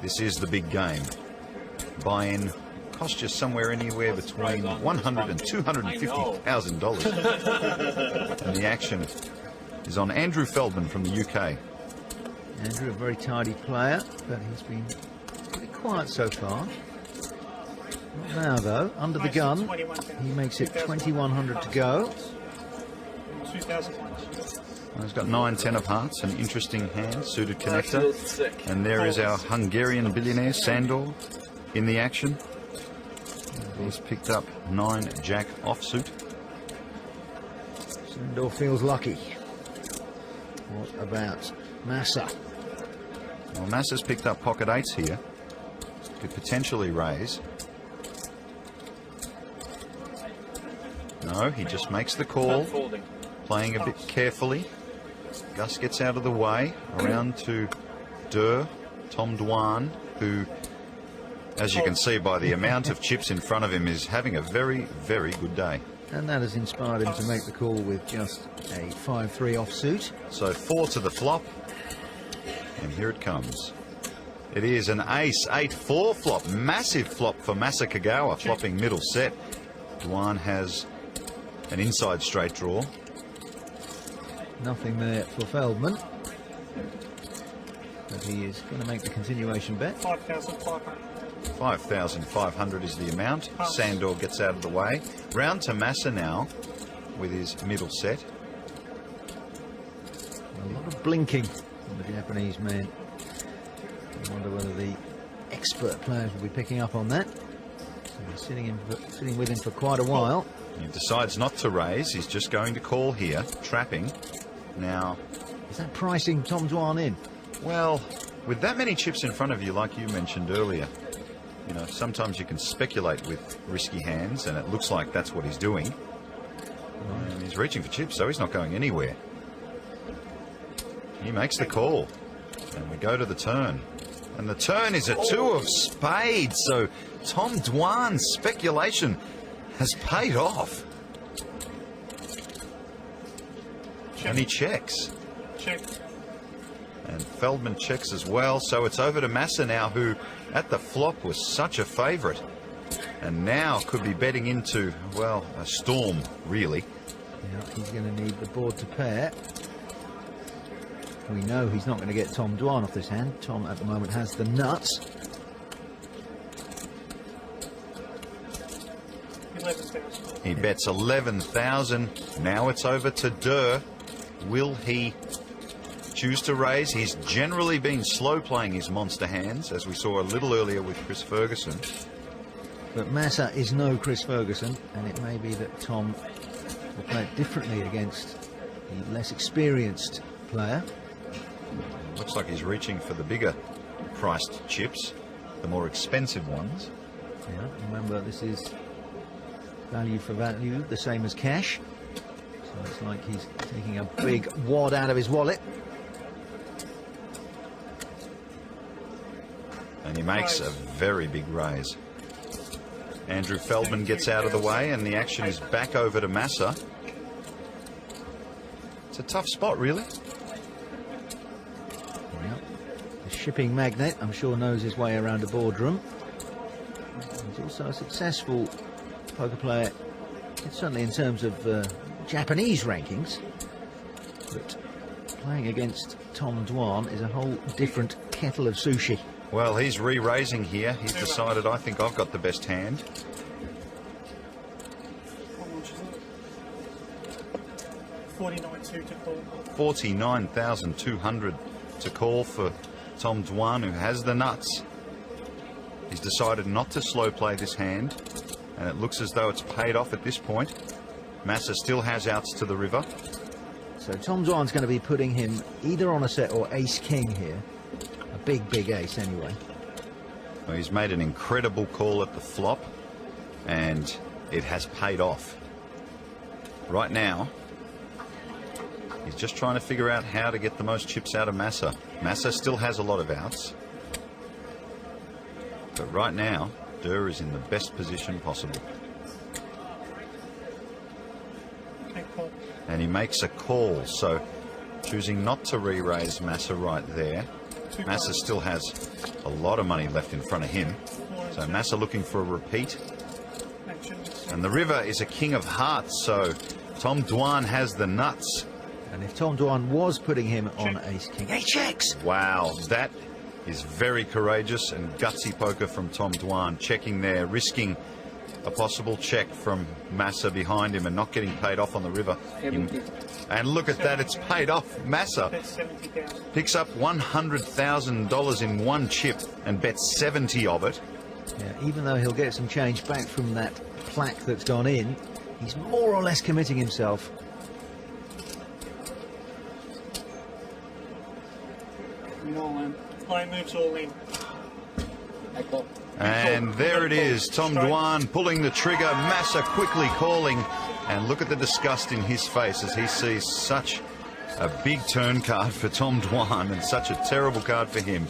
This is the big game. Buy-in cost you somewhere anywhere between $100,000 and $250,000. And the action is on Andrew Feldman from the UK. Andrew, a very tidy player, but he's been pretty quiet so far. Not now, though. Under the gun, he makes it 2,100 to go. He's got 9-10 of hearts, an interesting hand, suited connector. And there is our Hungarian billionaire, Sandor, in the action. He's picked up 9-jack offsuit. Sandor feels lucky. What about Massa? Well, Massa's picked up pocket eights here. Could potentially raise. No, he just makes the call, playing a bit carefully. Gus gets out of the way, around to Tom Dwan, who, as you can see by the amount of chips in front of him, is having a very, very good day. And that has inspired him to make the call with just a 5-3 offsuit. So 4 to the flop, and here it comes. It is an ace 8-4 flop, massive flop for Masa Kagawa, flopping middle set. Dwan has an inside straight draw. Nothing there for Feldman. But he is going to make the continuation bet. 5,500. 5,500 is the amount. Sandor gets out of the way. Round to Massa now with his middle set. A lot of blinking from the Japanese man. I wonder whether the expert players will be picking up on that. So he's sitting with him for quite a while. He decides not to raise. He's just going to call here, trapping. Now, is that pricing Tom Dwan in? Well, with that many chips in front of you, like you mentioned earlier, you know, sometimes you can speculate with risky hands, and it looks like that's what he's doing. And he's reaching for chips, so he's not going anywhere. He makes the call, and we go to the turn. And the turn is a 2 of spades, so Tom Dwan's speculation has paid off. And he checks. Check. And Feldman checks as well, so it's over to Massa now, who at the flop was such a favourite, and now could be betting into, well, a storm, really. Yeah, he's going to need the board to pair. We know he's not going to get Tom Dwan off this hand. Tom at the moment has the nuts. 11,000. He bets 11,000. Now it's over to Durr. Will he choose to raise? He's generally been slow playing his monster hands, as we saw a little earlier with Chris Ferguson. But Massa is no Chris Ferguson, and it may be that Tom will play it differently against the less experienced player. Looks like he's reaching for the bigger priced chips, the more expensive ones. Yeah, remember, this is value for value, the same as cash. So it's like he's taking a big wad out of his wallet. And he makes a very big raise. Andrew Feldman gets out of the way, and the action is back over to Massa. It's a tough spot, really. Yeah. The shipping magnate, I'm sure, knows his way around a boardroom. He's also a successful poker player, certainly in terms of Japanese rankings. But playing against Tom Dwan is a whole different kettle of sushi. Well, he's re-raising here. He's decided, I think I've got the best hand. How much is it? 49,200 to call. 49,200 to call for Tom Dwan, who has the nuts. He's decided not to slow play this hand, and it looks as though it's paid off at this point. Massa still has outs to the river. So Tom Dwan's going to be putting him either on a set or ace-king here. A big, big ace, anyway. Well, he's made an incredible call at the flop, and it has paid off. Right now, he's just trying to figure out how to get the most chips out of Massa. Massa still has a lot of outs. But right now, Durr is in the best position possible. And he makes a call, so choosing not to re-raise Massa right there. Massa still has a lot of money left in front of him. So Massa looking for a repeat. And the river is a king of hearts, so Tom Dwan has the nuts. And if Tom Dwan was putting him on ace-king, he checks! Wow, that is very courageous and gutsy poker from Tom Dwan. Checking there, risking a possible check from Massa behind him and not getting paid off on the river. And look at that, it's paid off. Massa picks up $100,000 in one chip and bets 70 of it. Yeah, even though he'll get some change back from that plaque that's gone in, he's more or less committing himself. Line moves all in. And there it is, Tom Dwan pulling the trigger, Massa quickly calling, and look at the disgust in his face as he sees such a big turn card for Tom Dwan and such a terrible card for him.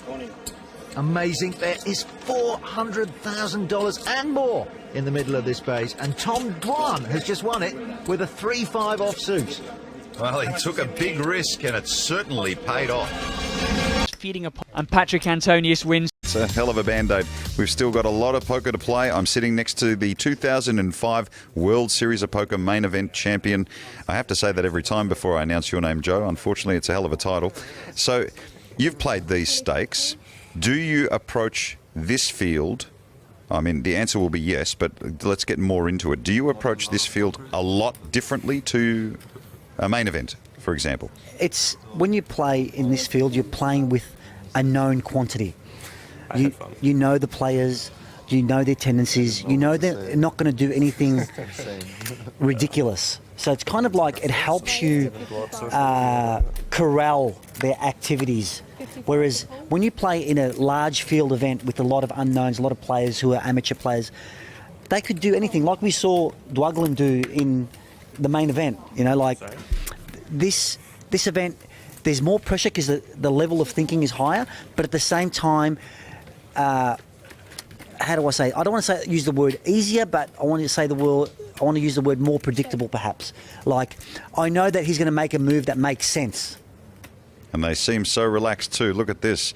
Amazing. There is $400,000 and more in the middle of this base, and Tom Dwan has just won it with a 3-5 offsuit. Well, he took a big risk and it certainly paid off. And Patrick Antonius wins. It's a hell of a band-aid. We've still got a lot of poker to play. I'm sitting next to the 2005 World Series of Poker main event champion. I have to say that every time before I announce your name, Joe. Unfortunately, it's a hell of a title. So, you've played these stakes. Do you approach this field? I mean, the answer will be yes, but let's get more into it. Do you approach this field a lot differently to a main event, for example? It's when you play in this field, you're playing with a known quantity. You know the players, you know their tendencies, you know they're not going to do anything ridiculous. So it's kind of like it helps you corral their activities. Whereas when you play in a large field event with a lot of unknowns, a lot of players who are amateur players, they could do anything. Like we saw Dwaglen do in the main event. You know, like this event, there's more pressure because the level of thinking is higher, but at the same time, how do I say? I don't want to use the word easier, but I want to use the word more predictable, perhaps. Like, I know that he's going to make a move that makes sense. And they seem so relaxed too. Look at this.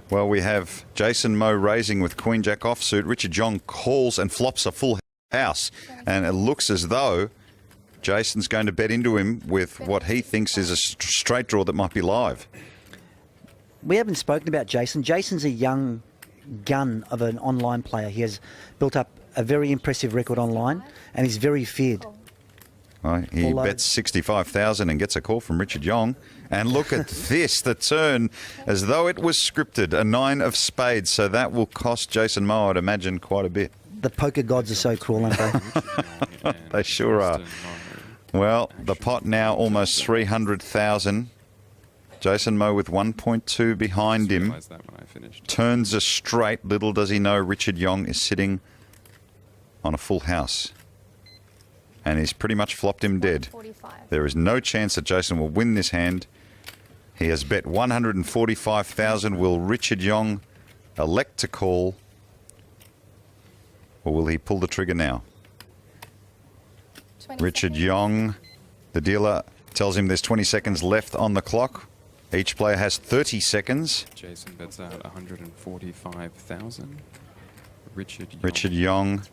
Well, we have Jason Moe raising with Queen Jack offsuit. Richard Jong calls and flops a full house, and it looks as though Jason's going to bet into him with what he thinks is a straight draw that might be live. We haven't spoken about Jason. Jason's a young gun of an online player. He has built up a very impressive record online, and he's very feared. Right, he bets 65,000 and gets a call from Richard Yong. And look at this, the turn, as though it was scripted, a 9 of spades. So that will cost Jason Moe, I'd imagine, quite a bit. The poker gods are so cruel, aren't they? They sure are. Well, the pot now almost 300,000. Jason Moe with 1.2 behind him. Turns a straight. Little does he know Richard Yong is sitting on a full house. And he's pretty much flopped him dead. There is no chance that Jason will win this hand. He has bet 145,000. Will Richard Yong elect to call? Or will he pull the trigger now? Richard Yong, the dealer, tells him there's 20 seconds left on the clock. Each player has 30 seconds. Jason bets out 145,000. Richard Yong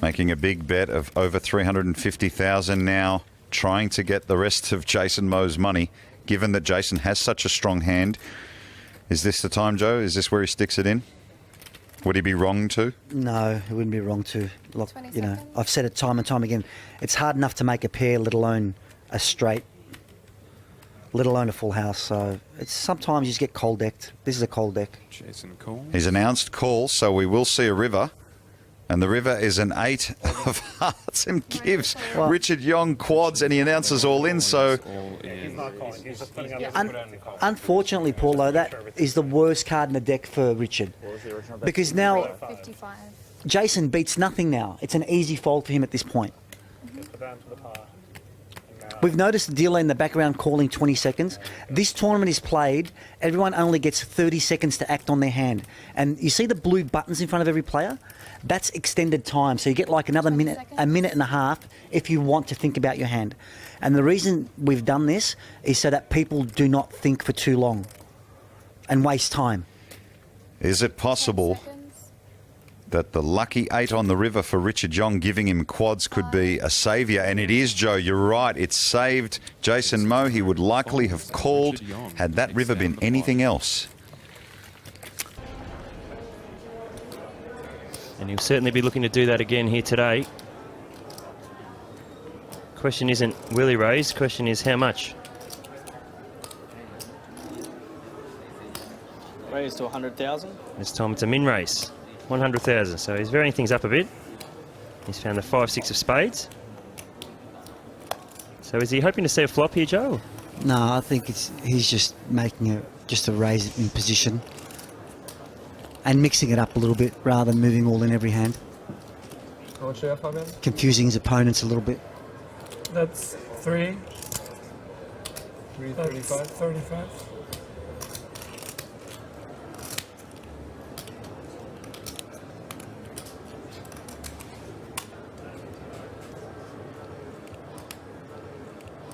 making a big bet of over 350,000 now, trying to get the rest of Jason Moe's money, given that Jason has such a strong hand. Is this the time, Joe? Is this where he sticks it in? Would he be wrong to? No, it wouldn't be wrong to. Look, you know, I've said it time and time again. It's hard enough to make a pair, let alone a straight, let alone a full house. So it's sometimes you just get cold decked. This is a cold deck. Jason calls. He's announced call, so we will see a river. And the river is an 8 of hearts and gives Well, Richard Yong quads, and he announces all in. So unfortunately, Paul, though, that is the worst card in the deck for Richard. Because now Jason beats nothing now. It's an easy fold for him at this point. We've noticed the dealer in the background calling 20 seconds. This tournament is played, everyone only gets 30 seconds to act on their hand. And you see the blue buttons in front of every player? That's extended time. So you get like another minute, a minute and a half if you want to think about your hand. And the reason we've done this is so that people do not think for too long. and waste time. Is it possible that the lucky 8 on the river for Richard Jong giving him quads could be a saviour? And it is, Joe. You're right. It saved Jason Moe. He would likely have called had that river been anything else. And he'll certainly be looking to do that again here today. Question isn't will he raise, question is how much. Raise to 100,000. This time it's a min race, 100,000. So he's varying things up a bit. He's found the 5-6 of spades. So is he hoping to see a flop here, Joe? No, I think he's just making just a raise in position and mixing it up a little bit rather than moving all in every hand. How much do you have, Harman? Confusing his opponents a little bit. That's 3. 335. 35.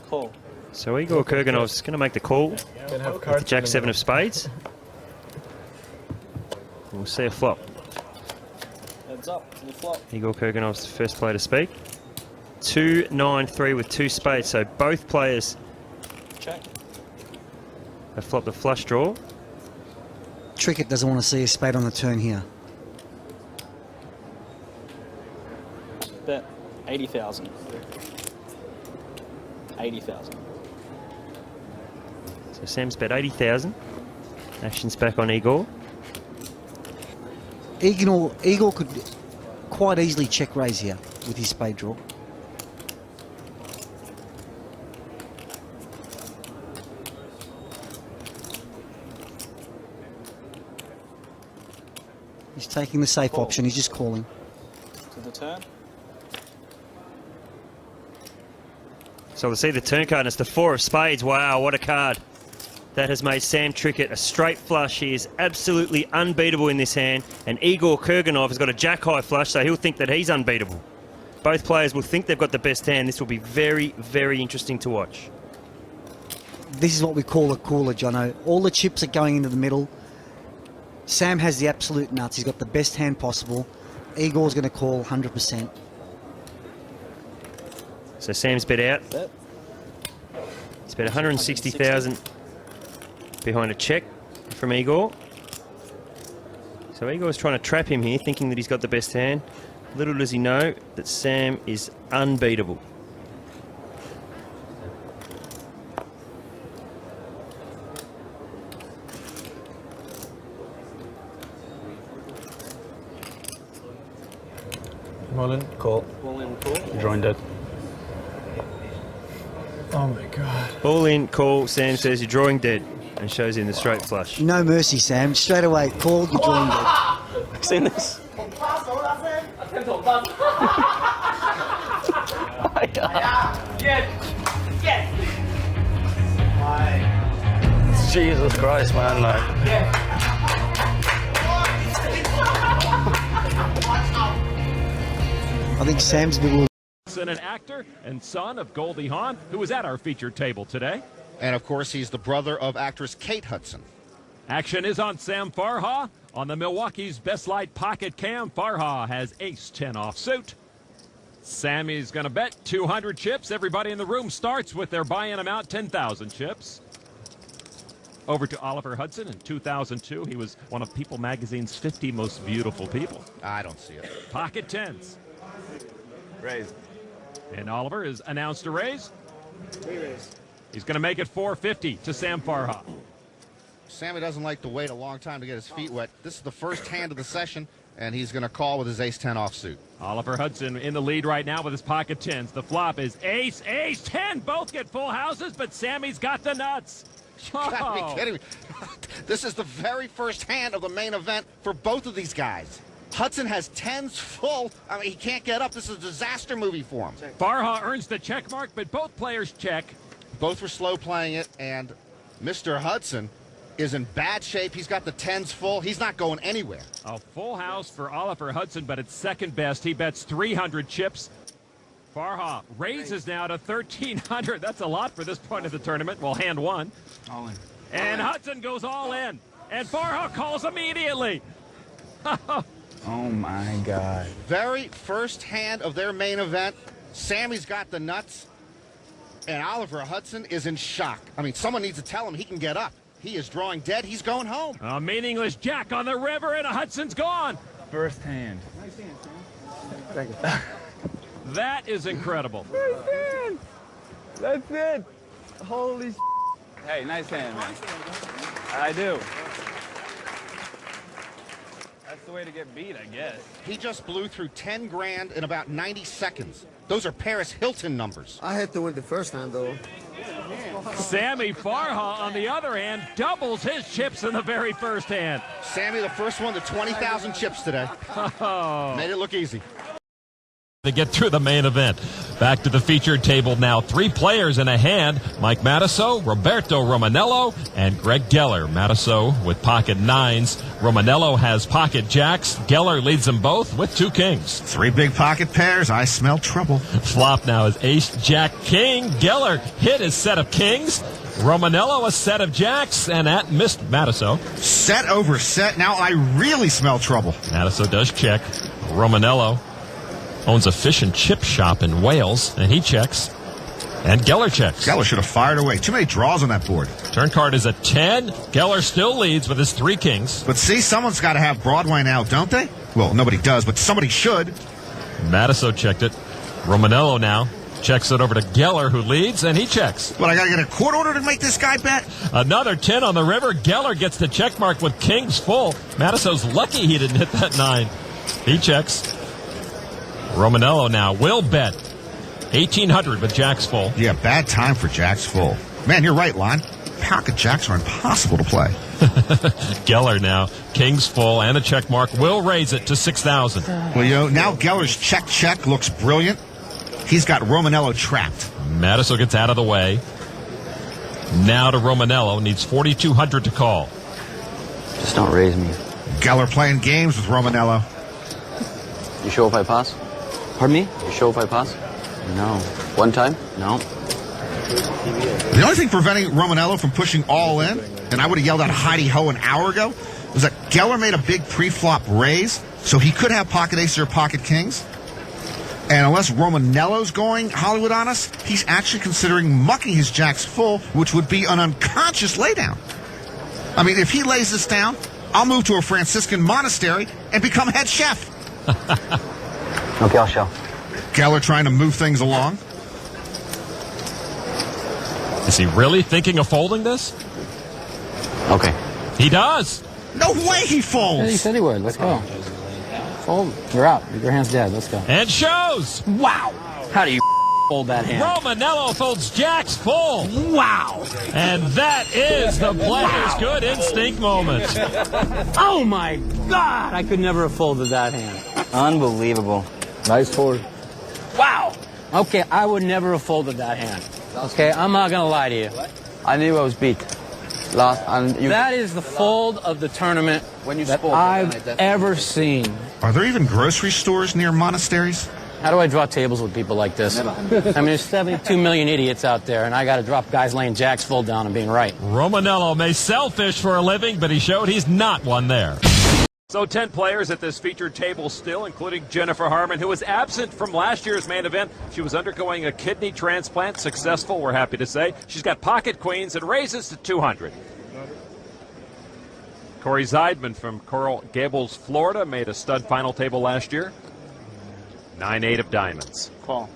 Call. So Igor Kurganov's going to make the call. Can have With cards. the Jack 7 of spades. We'll see a flop. Heads up to the flop. Igor Kurganov's the first player to speak. 2-9-3 with 2 spades. So both players Check. have flopped a flush draw. Trickett doesn't want to see a spade on the turn here. Bet 80,000. 80,000. So Sam's bet 80,000. Action's back on Igor. Igor could quite easily check raise here with his spade draw. He's taking the safe Call. option, he's just calling. To the turn. So we'll see the turn card, and it's the 4 of spades. Wow, what a card. That has made Sam Trickett a straight flush. He is absolutely unbeatable in this hand. And Igor Kurganov has got a jack-high flush, so he'll think that he's unbeatable. Both players will think they've got the best hand. This will be very, very interesting to watch. This is what we call a cooler, Jono. All the chips are going into the middle. Sam has the absolute nuts. He's got the best hand possible. Igor's going to call 100%. So Sam's bet out. Bet. He's bet 160,000 behind a check from Igor. So Igor's trying to trap him here, thinking that he's got the best hand. Little does he know that Sam is unbeatable. Mullen, call. All in call. Drawing dead. Oh my god. All in, call. Sam says you're drawing dead and shows him the straight flush. No mercy, Sam. Straight away, called, you're drawing dead. I've seen this. Jesus Christ, man. I think Sam's a bit... An actor and son of Goldie Hawn, who was at our featured table today. And of course, he's the brother of actress Kate Hudson. Action is on Sam Farha. On the Milwaukee's Best Light Pocket Cam, Farha has ace-10 offsuit. Sammy's going to bet 200 chips. Everybody in the room starts with their buy-in amount, 10,000 chips. Over to Oliver Hudson in 2002. He was one of People Magazine's 50 most beautiful people. I don't see it. Pocket tens. Raise. And Oliver has announced a raise. Re-raise. He's going to make it 450 to Sam Farha. Sammy doesn't like to wait a long time to get his feet wet. This is the first hand of the session, and he's going to call with his ace-10 offsuit. Oliver Hudson in the lead right now with his pocket tens. The flop is ace, ace, 10. Both get full houses, but Sammy's got the nuts. You gotta be kidding me. This is the very first hand of the main event for both of these guys. Hudson has tens full. I mean, he can't get up. This is a disaster movie for him. Farha earns the check mark, but both players check. Both were slow playing it, and Mr. Hudson is in bad shape. He's got the tens full. He's not going anywhere. A full house for Oliver Hudson, but it's second best. He bets 300 chips. Farha raises now to 1,300. That's a lot for this point of the tournament. Well, hand one. All in. And Hudson goes all in. And Farha calls immediately. Oh my God. Very first hand of their main event. Sammy's got the nuts, and Oliver Hudson is in shock. I mean, someone needs to tell him he can get up. He is drawing dead. He's going home. A meaningless jack on the river, and Hudson's gone. First hand. Thank you. That is incredible. First hand. That's it. Holy Hey, nice hand, man. I do. That's the way to get beat, I guess. He just blew through 10 grand in about 90 seconds. Those are Paris Hilton numbers. I had to win the first hand, though. Sammy Farha, on the other hand, doubles his chips in the very first hand. Sammy, the first one to 20,000 chips today. Made it look easy. To get through the main event. Back to the featured table now. 3 players in a hand. Mike Matiso, Roberto Romanello, and Greg Geller. Matiso with pocket 9s. Romanello has pocket jacks. Geller leads them both with 2 kings. 3 big pocket pairs. I smell trouble. Flop now is ace, jack, king. Geller hit his set of kings. Romanello a set of jacks, and that missed Matiso. Set over set. Now I really smell trouble. Matiso does check. Romanello owns a fish and chip shop in Wales, and he checks. And Geller checks. Geller should have fired away. Too many draws on that board. Turn card is a 10. Geller still leads with his 3 kings. But see, someone's got to have Broadway now, don't they? Well, nobody does, but somebody should. Matiso checked it. Romanello now checks it over to Geller, who leads, and he checks. But I got to get a court order to make this guy bet? Another 10 on the river. Geller gets the check mark with kings full. Matiso's lucky he didn't hit that 9. He checks. Romanello now will bet 1,800 with jacks full. Yeah, bad time for jacks full. Man, you're right, Lon. Pocket jacks are impossible to play. Geller now, kings full, and a check mark will raise it to 6,000. Well, you know, now Geller's check looks brilliant. He's got Romanello trapped. Matiso gets out of the way. Now to Romanello, needs 4,200 to call. Just don't raise me. Geller playing games with Romanello. You sure if I pass? Pardon me? You sure if I pass? No. One time? No. The only thing preventing Romanello from pushing all in, and I would have yelled out Heidi Ho an hour ago, was that Geller made a big pre-flop raise, so he could have pocket aces or pocket kings. And unless Romanello's going Hollywood on us, he's actually considering mucking his jacks full, which would be an unconscious laydown. I mean, if he lays this down, I'll move to a Franciscan monastery and become head chef. Okay, I'll show. Geller trying to move things along. Is he really thinking of folding this? Okay. He does. No way he folds. Yeah, you said he would. Let's go. Fold. You're out. Your hand's dead. Let's go. And shows. Wow. How do you fold that hand? Romanello folds jacks full. Wow. And that is the player's good instinct moment. Oh, my God. I could never have folded that hand. Unbelievable. Nice fold. Wow. Okay, I would never have folded that hand. Okay, I'm not going to lie to you. I knew I was beat. That is the fold of the tournament that I've ever seen. Are there even grocery stores near monasteries? How do I draw tables with people like this? I mean, there's 72 million idiots out there, and I got to drop guys laying jacks full down and being right. Romanello may sell fish for a living, but he showed he's not one there. So 10 players at this featured table still, including Jennifer Harman, who was absent from last year's main event. She was undergoing a kidney transplant, successful, we're happy to say. She's got pocket queens and raises to 200. Corey Zeidman from Coral Gables, Florida, made a stud final table last year. 9-8 of diamonds. Call.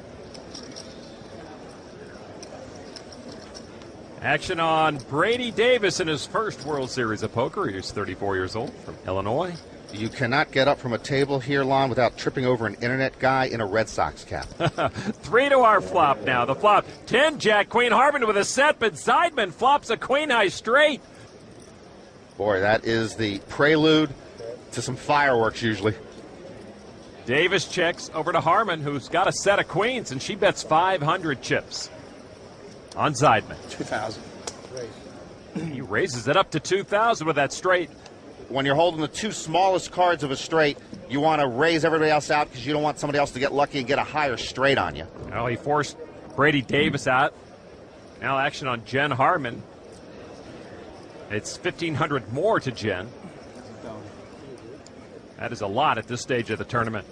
Action on Brady Davis in his first World Series of Poker. He's 34 years old, from Illinois. You cannot get up from a table here, Lon, without tripping over an internet guy in a Red Sox cap. 3 to our flop now. The flop, 10, Jack, Queen, Harman with a set, but Zeidman flops a Queen High straight. Boy, that is the prelude to some fireworks usually. Davis checks over to Harman, who's got a set of queens, and she bets 500 chips on Zeidman. 2,000. He raises it up to 2,000 with that straight. When you're holding the 2 smallest cards of a straight, you want to raise everybody else out because you don't want somebody else to get lucky and get a higher straight on you. Well, he forced Brady Davis out. Now action on Jen Harman. It's 1,500 more to Jen. That is a lot at this stage of the tournament.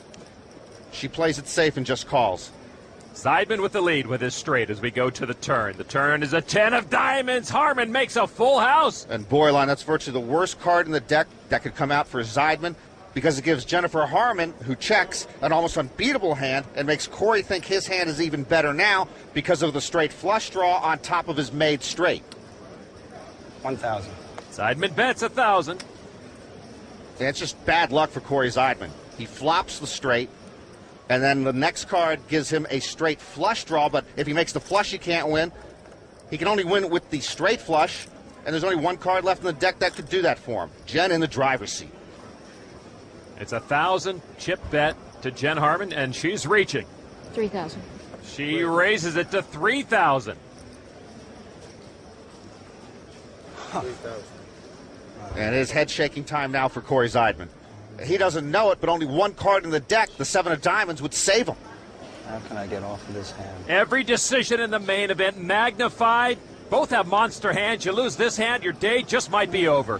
She plays it safe and just calls. Seidman with the lead with his straight as we go to the turn. The turn is a 10 of diamonds. Harman makes a full house. And Boyline, that's virtually the worst card in the deck that could come out for Seidman, because it gives Jennifer Harman, who checks, an almost unbeatable hand and makes Corey think his hand is even better now because of the straight flush draw on top of his made straight. 1,000. Seidman bets 1,000. And it's just bad luck for Corey Seidman. He flops the straight, and then the next card gives him a straight flush draw, but if he makes the flush, he can't win. He can only win with the straight flush, and there's only one card left in the deck that could do that for him. Jen in the driver's seat. It's 1,000 chip bet to Jen Harman, and she's reaching. 3,000. She raises it to 3,000. And it is head shaking time now for Corey Seidman. He doesn't know it, but only one card in the deck, the 7 of diamonds, would save him. How can I get off of this hand? Every decision in the main event magnified. Both have monster hands. You lose this hand, your day just might be over. I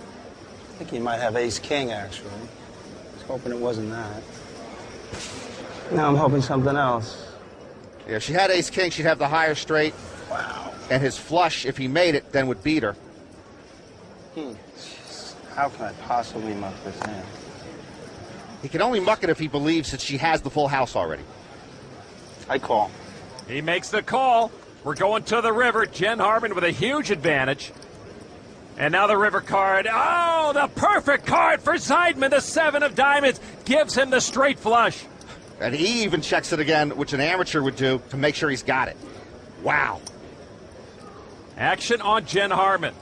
think he might have ace-king, actually. I was hoping it wasn't that. Now I'm hoping something else. Yeah, if she had ace-king, she'd have the higher straight. Wow. And his flush, if he made it, then would beat her. How can I possibly muck this hand? He can only muck it if he believes that she has the full house already. I call. He makes the call. We're going to the river. Jen Harman with a huge advantage. And now the river card. Oh, the perfect card for Seidman. The 7 of diamonds gives him the straight flush. And he even checks it again, which an amateur would do, to make sure he's got it. Wow. Action on Jen Harman,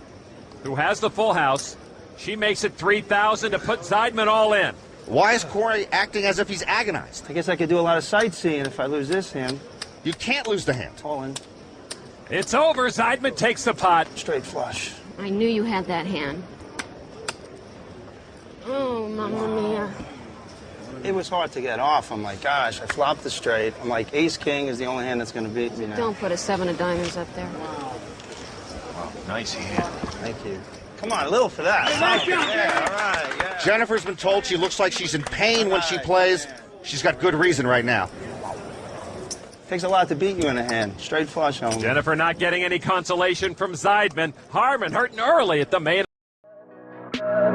who has the full house. She makes it 3,000 to put Seidman all in. Why is Corey acting as if he's agonized? I guess I could do a lot of sightseeing if I lose this hand. You can't lose the hand. All in. It's over. Seidman takes the pot. Straight flush. I knew you had that hand. Oh, mamma mia. It was hard to get off. I'm like, gosh, I flopped the straight. I'm like, ace-king is the only hand that's going to beat me now. Don't put a 7 of diamonds up there. Wow, nice hand. Thank you. Come on, a little for that. Yeah, all right, yeah. Jennifer's been told she looks like she's in pain when she plays. She's got good reason right now. Takes a lot to beat you in a hand. Straight flush home. Jennifer not getting any consolation from Seidman. Harman hurting early at the main. Tell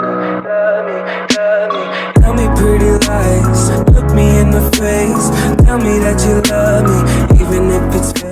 me pretty lies, look me in the face. Tell me that you love me, even if it's fake.